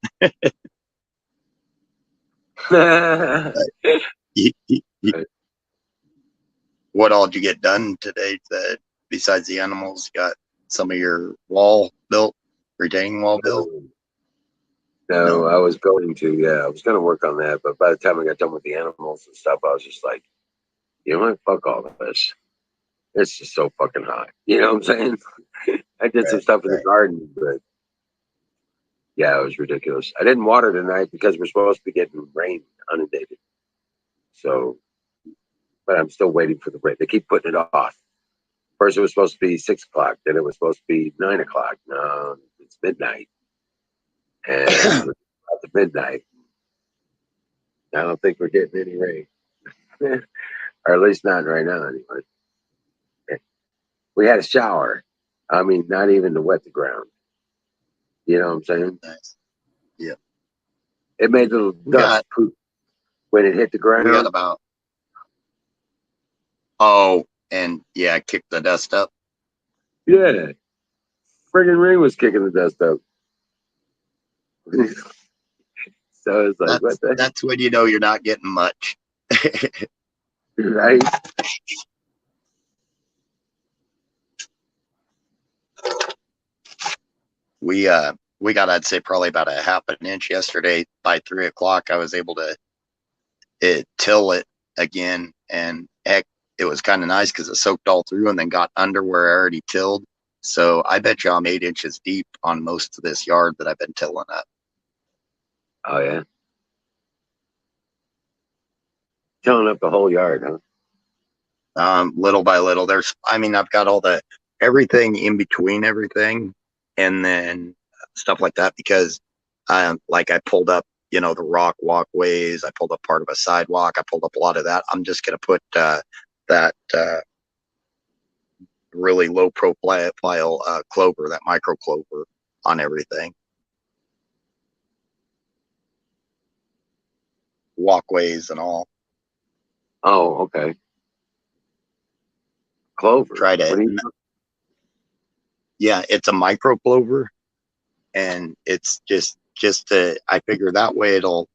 What all did you get done today? Besides the animals, you got some of your wall built, retaining wall built?
No, I was going to, yeah, I was going to work on that. But by the time I got done with the animals and stuff, I was just like, you know what? Fuck all of this. It's just so fucking hot. You know what I'm saying? I did some stuff in the garden, but yeah, it was ridiculous. I didn't water tonight because we're supposed to be getting rain inundated. So, but I'm still waiting for the rain. They keep putting it off. First, it was supposed to be 6 o'clock. Then it was supposed to be 9 o'clock. No, it's midnight. And after midnight, I don't think we're getting any rain, or at least not right now, anyway. We had a shower. I mean, not even to wet the ground. You know what I'm saying?
Nice. Yeah.
It made little dust poop when it hit the ground.
We got about. Oh, and yeah, kick the dust up.
Yeah. Friggin' rain was kicking the dust up. So it's like, what the?
That's when you know you're not getting much.
Right?
We got, I'd say, probably about a half an inch yesterday. By 3 o'clock, I was able to till it again, and heck, it was kind of nice because it soaked all through and then got under where I already tilled. So I bet you I'm 8 inches deep on most of this yard that I've been tilling up.
Oh yeah. Tilling up the whole yard, huh?
Little by little. I've got everything in between everything, and then stuff like that because, like I pulled up, the rock walkways. I pulled up part of a sidewalk. I pulled up a lot of that. I'm just gonna put that really low profile clover, that micro clover, on everything. Walkways and all.
Oh, okay. Clover.
Yeah, it's a micro clover, and it's just I figure that way it'll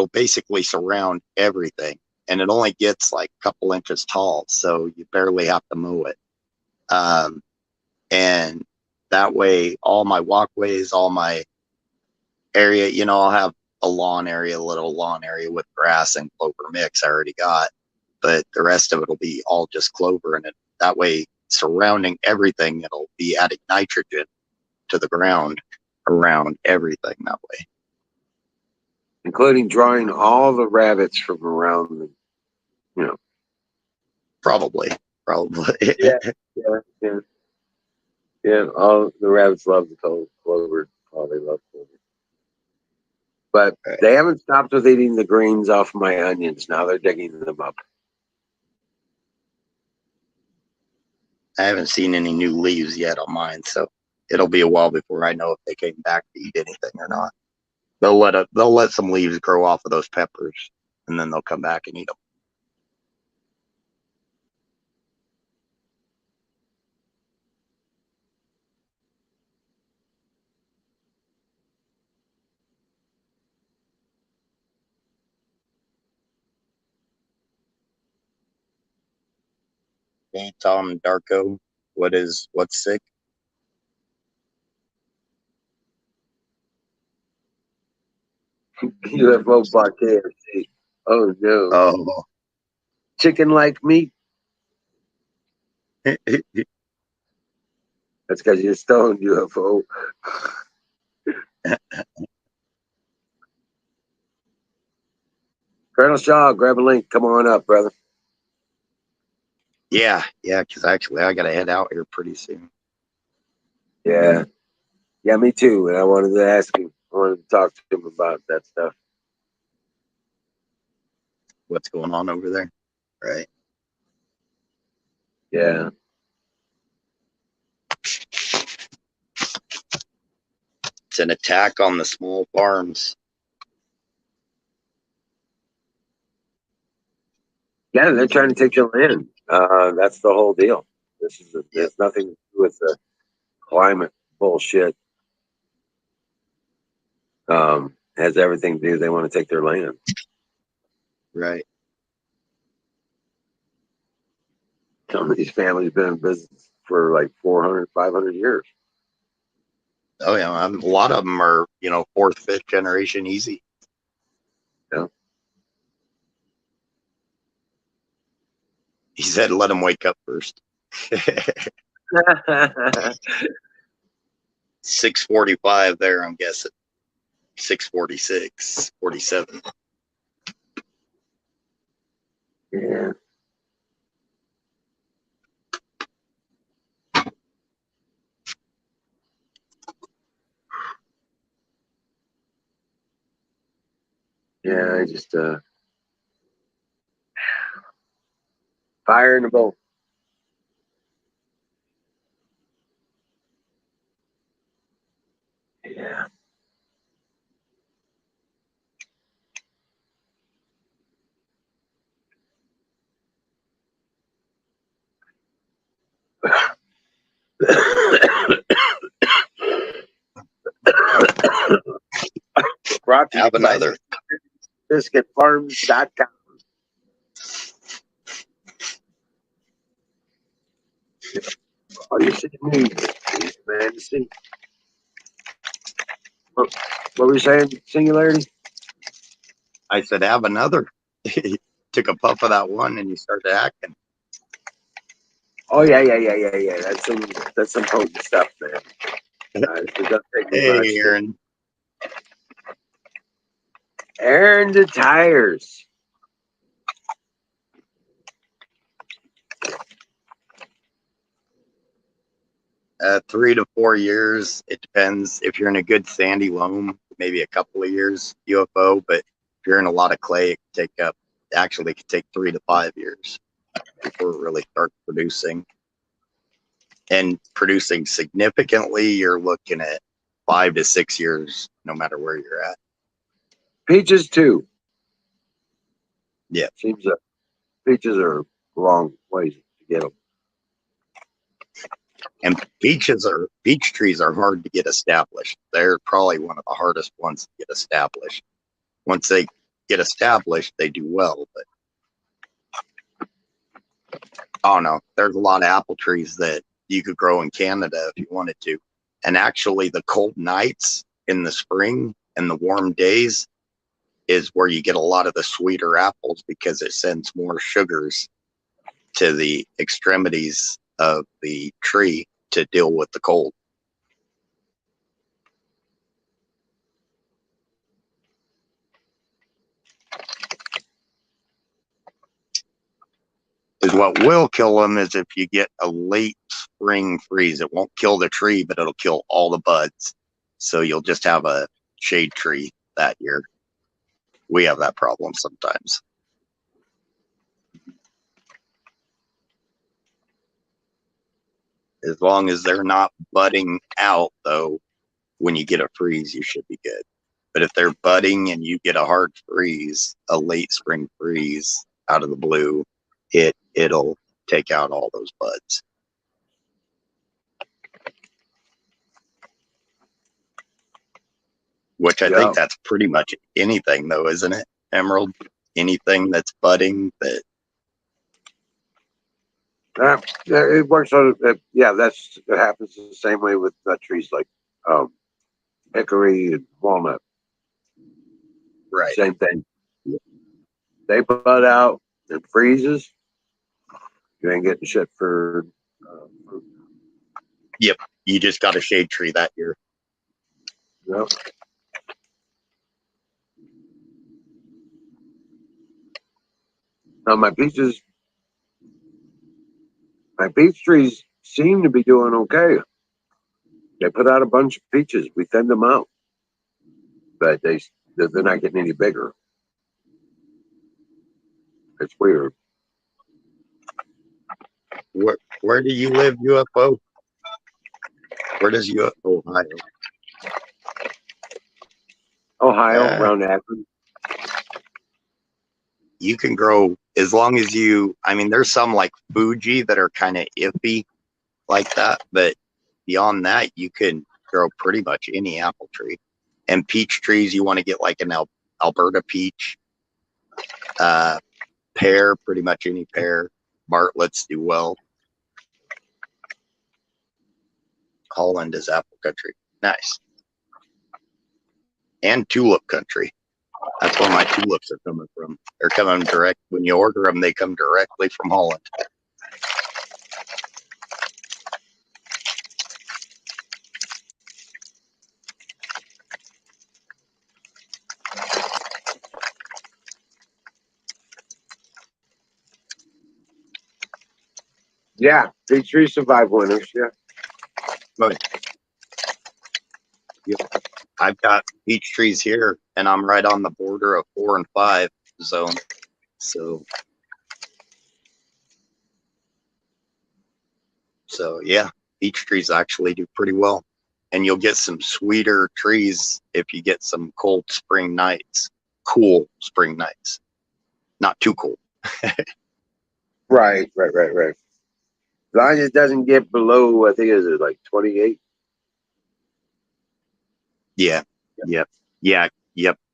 basically surround everything, and it only gets like a couple inches tall, so you barely have to mow it. And that way all my walkways, all my area, I'll have a little lawn area with grass and clover mix I already got, but the rest of it will be all just clover, and that way surrounding everything, it'll be adding nitrogen to the ground, around everything that way.
including drawing all the rabbits from around the, you know.
Probably.
Yeah, yeah. Yeah, all the rabbits love the clover. Oh, they love clover. But
Right.
they haven't stopped with eating the greens off my onions. Now they're digging them up.
I haven't seen any new leaves yet on mine, so it'll be a while before I know if they came back to eat anything or not. They'll let some leaves grow off of those peppers, and then they'll come back and eat them. Hey, Tom Darko, what's sick?
UFO bought KFC. Oh no.
Oh,
Chicken like meat? That's because you're stoned, UFO. Colonel Shaw, grab a link. Come on up, brother.
yeah, because actually I gotta head out here pretty soon.
Yeah. Yeah, me too. And I wanted to ask him, I wanted to talk to him about that stuff.
What's going on over there? Right.
Yeah.
It's an attack on the small farms.
Yeah, they're trying to take your land. That's the whole deal. There's nothing to do with the climate bullshit. Has everything to do. They want to take their land.
Right.
Some of these families been in business for like 400, 500 years.
Oh yeah, a lot of them are, fourth, fifth generation easy.
Yeah.
He said, "Let them wake up first." 6:45 there, I'm guessing. 6:46, 47.
Yeah. Yeah, I just fire in the boat. Yeah. Brought to you
Have
by
another.
BiscuitFarms.com. All you see needs, man. To see. What were you saying? Singularity?
I said, "Have another." Took a puff of that one and you started acting.
Oh yeah. That's some potent stuff, man. It doesn't take me
Hey,
much.
Aaron.
Aaron the tires.
3 to 4 years. It depends. If you're in a good sandy loam, maybe a couple of years UFO. But if you're in a lot of clay, it could take 3 to 5 years before it really starts producing. And producing significantly, you're looking at 5 to 6 years, no matter where you're at.
Peaches too.
Yeah.
Seems that peaches are a long ways to get them.
And peach trees are hard to get established. They're probably one of the hardest ones to get established. Once they get established, they do well. But I don't know. There's a lot of apple trees that you could grow in Canada if you wanted to. And actually, the cold nights in the spring and the warm days is where you get a lot of the sweeter apples because it sends more sugars to the extremities of the tree to deal with the cold. What will kill them is if you get a late spring freeze. It won't kill the tree, but it'll kill all the buds. So you'll just have a shade tree that year. We have that problem sometimes. As long as they're not budding out, though, when you get a freeze, you should be good. But if they're budding and you get a hard freeze, a late spring freeze out of the blue, it'll take out all those buds. Which I think that's pretty much anything, though, isn't it, Emerald? Anything that's budding that.
It works on. Yeah, it happens the same way with trees like hickory and walnut.
Right.
Same thing. They bud out and freezes. You ain't getting shit for.
Yep. You just got a shade tree that year.
Yep. Now my peach trees seem to be doing okay. They put out a bunch of peaches. We thinned them out, but they're not getting any bigger. It's weird.
Where do you live, UFO? Where does UFO?
Ohio, around Akron.
You can grow as long as you. I mean, there's some like Fuji that are kind of iffy like that, but beyond that, you can grow pretty much any apple tree. And peach trees, you want to get like an Alberta peach, pear, pretty much any pear. Bartlett's do well. Holland is apple country. Nice. And tulip country. That's where my tulips are coming from. They're coming direct. When you order them, they come directly from Holland.
Yeah, peach trees survive winters. Yeah.
But yep. I've got peach trees here, and I'm right on the border of 4 and 5 zone. So yeah, peach trees actually do pretty well. And you'll get some sweeter trees if you get some cold spring nights, cool spring nights, not too cold.
Right. As long as it doesn't get below, I think, is it like 28?
Yeah. Yep.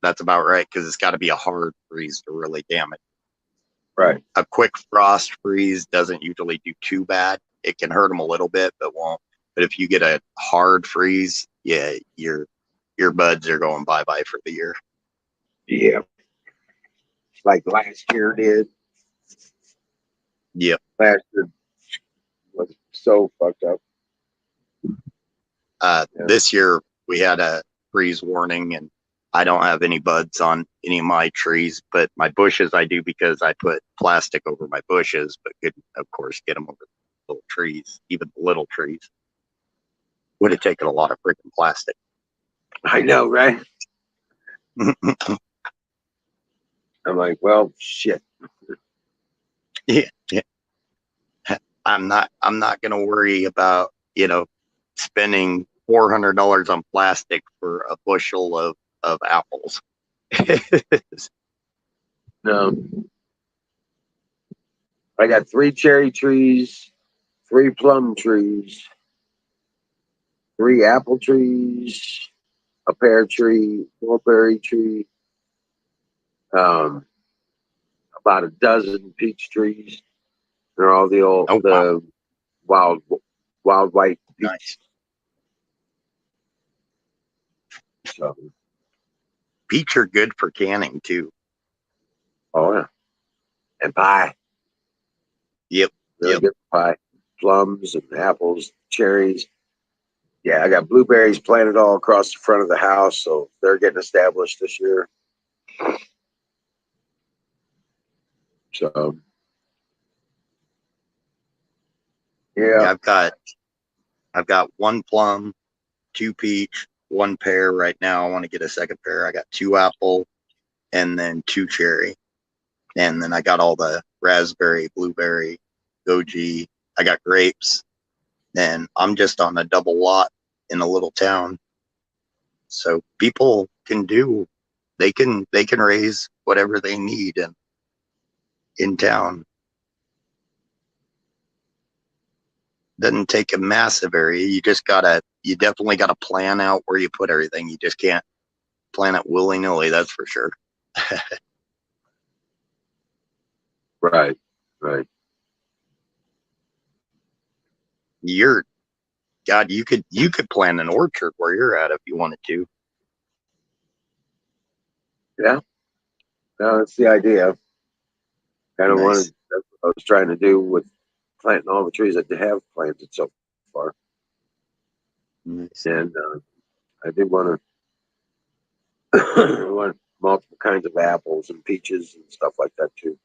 That's about right, because it's got to be a hard freeze to really damage.
Right.
A quick frost freeze doesn't usually do too bad. It can hurt them a little bit, but won't. But if you get a hard freeze, yeah, your buds are going bye-bye for the year.
Yeah. Like last year did.
Yep.
Last year was so fucked up.
This year we had a freeze warning, and I don't have any buds on any of my trees, but my bushes I do, because I put plastic over my bushes, but couldn't, of course, get them over the little trees, even the little trees. Would have taken a lot of freaking plastic.
I know, right? I'm like, well, shit.
Yeah. I'm not gonna worry about, spending $400 on plastic for a bushel of apples.
No. I got 3 cherry trees, 3 plum trees, 3 apple trees, a pear tree, mulberry tree, about a dozen peach trees. They're all the old wild white peach.
Nice.
So,
peach are good for canning too.
oh yeah, and pie.
Yep.
Really good pie. Plums and apples, cherries. Yeah, I got blueberries planted all across the front of the house, so they're getting established this year. So,
Yeah,
Yeah.
I've got one plum, two peach, one pear right now. I want to get a second pear. I got two apple and then two cherry. And then I got all the raspberry, blueberry, goji. I got grapes. And I'm just on a double lot in a little town. So people can do, they can raise whatever they need in town. Doesn't take a massive area. You definitely gotta plan out where you put everything. You just can't plan it willy nilly. That's for sure.
Right. Right.
God, you could plant an orchard where you're at if you wanted to.
Yeah. No, that's the idea. Kind of
Nice.
wanted. That's what I was trying to do with planting all the trees that have planted so far,
Nice.
and I did want to want multiple kinds of apples and peaches and stuff like that too.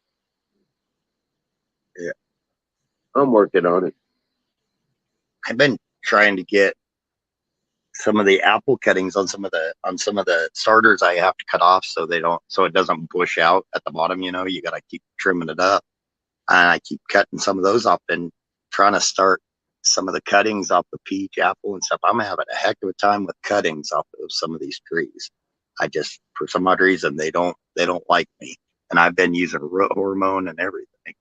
Yeah.
I'm working on it.
I've been trying to get some of the apple cuttings on some of the starters I have to cut off so it doesn't bush out at the bottom, you gotta keep trimming it up. And I keep cutting some of those up and trying to start some of the cuttings off the peach, apple, and stuff. I'm having a heck of a time with cuttings off of some of these trees. I just, for some odd reason, they don't like me, and I've been using root hormone and everything.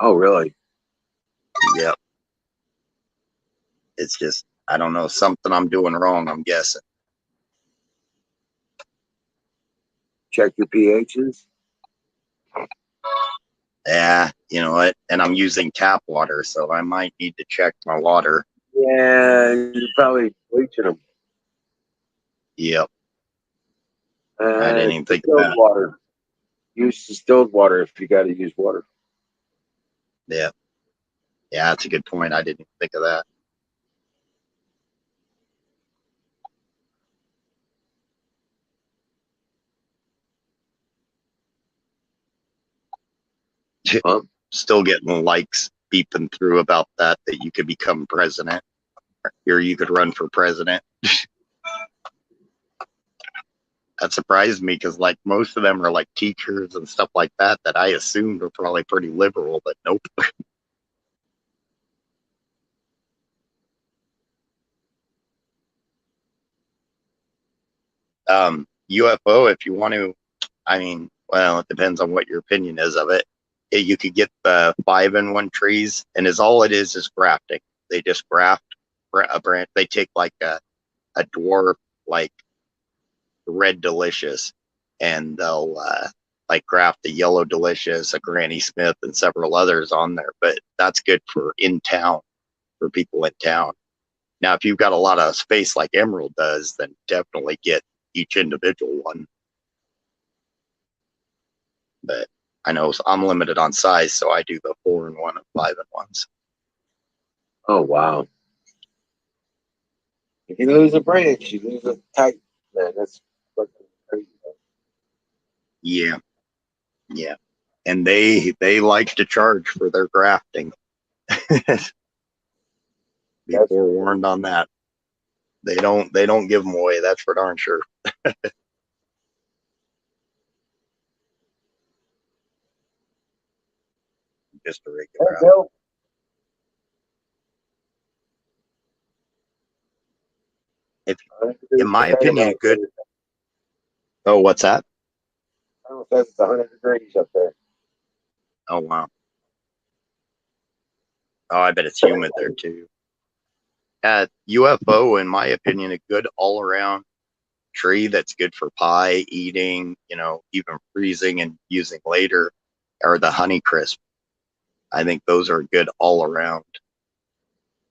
Oh, really?
Yep, it's just I don't know, something I'm doing wrong. I'm guessing.
Check your pHs.
Yeah, you know what? And I'm using tap water, so I might need to check my water.
Yeah, you're probably bleaching them.
Yep, I didn't even think of
Distilled
that.
water. Use distilled water if you got to use water.
Yeah, yeah, that's a good point. I didn't even think of that.
Huh?
Still getting likes beeping through about that you could become president or you could run for president. That surprised me because like most of them are like teachers and stuff like that I assumed were probably pretty liberal, but nope. UFO, if you want to, I mean, well, it depends on what your opinion is of it. You could get the 5-in-1 trees, and all it is grafting. They just graft a branch. They take like a dwarf like Red Delicious, and they'll like graft a Yellow Delicious, a Granny Smith, and several others on there. But that's good for in town, for people in town. Now, if you've got a lot of space like Emerald does, then definitely get each individual one. But I know I'm limited on size, so I do the 4-in-1 and 5-in-1s.
Oh, wow. If you lose a branch, you lose a type. Man, that's fucking crazy.
Yeah, yeah, and they like to charge for their grafting. Be
That's
forewarned on that. They don't give them away. That's for darn sure. Just a regular apple.
Bill.
If, in my opinion, good. Oh, what's that?
I don't know if it's 100 degrees up there.
Oh wow. Oh, I bet it's humid there too. UFO, in my opinion, a good all around tree that's good for pie eating, even freezing and using later, are the Honeycrisp. I think those are good all around.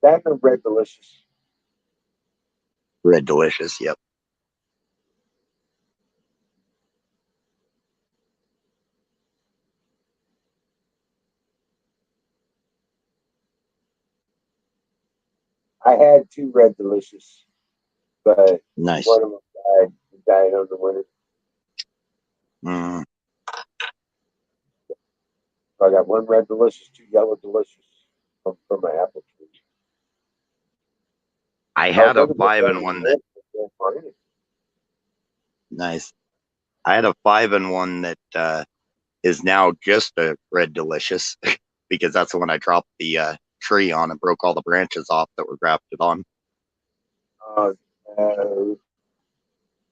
That and Red Delicious.
Red Delicious, yep.
I had 2 Red Delicious, but
Nice.
one of them died. He died on the winter.
Mm.
So I got 1 Red Delicious, 2 Yellow Delicious. from my apple tree.
I had a 5-in-1 that nice. I had a 5-in-1 that is now just a Red Delicious because that's the one I dropped the tree on and broke all the branches off that were grafted on.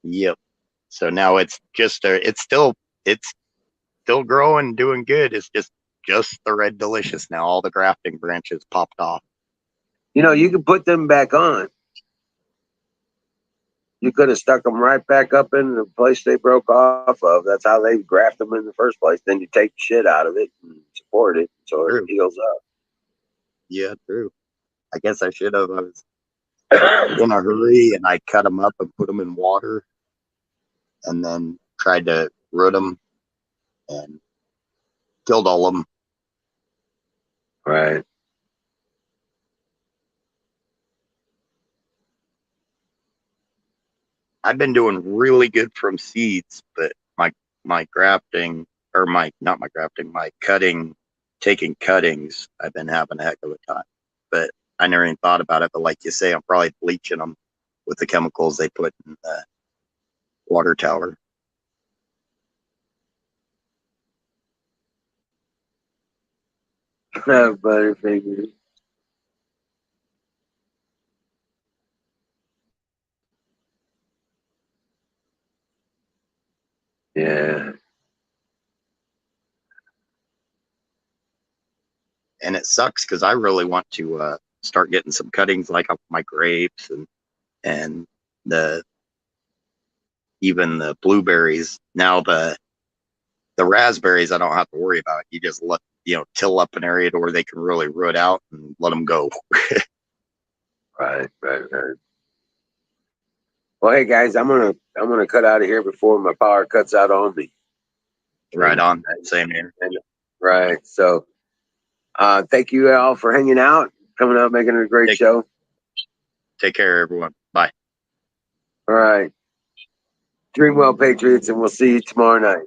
Yep. So now it's just it's still growing, doing good. It's just the Red Delicious now. All the grafting branches popped off.
You know, you can put them back on. You could have stuck them right back up in the place they broke off of. That's how they graft them in the first place. Then you take the shit out of it and support it so
True.
it heals up.
Yeah, true. I guess I should have. I was in a hurry and I cut them up and put them in water and then tried to root them and killed all of them.
Right.
I've been doing really good from seeds, but my grafting or my cutting, taking cuttings, I've been having a heck of a time. But I never even thought about it. But like you say, I'm probably bleaching them with the chemicals they put in the water tower.
Butterfingers. Yeah.
And it sucks because I really want to start getting some cuttings like of my grapes and the even the blueberries. Now the raspberries I don't have to worry about. You just let till up an area to where they can really root out and let them go.
Right. Well, hey guys, I'm gonna cut out of here before my power cuts out on me.
Right on. Same here.
Right. So thank you all for hanging out, coming out, making it a great show.
Take care, everyone. Bye.
All right. Dream well, Patriots, and we'll see you tomorrow night.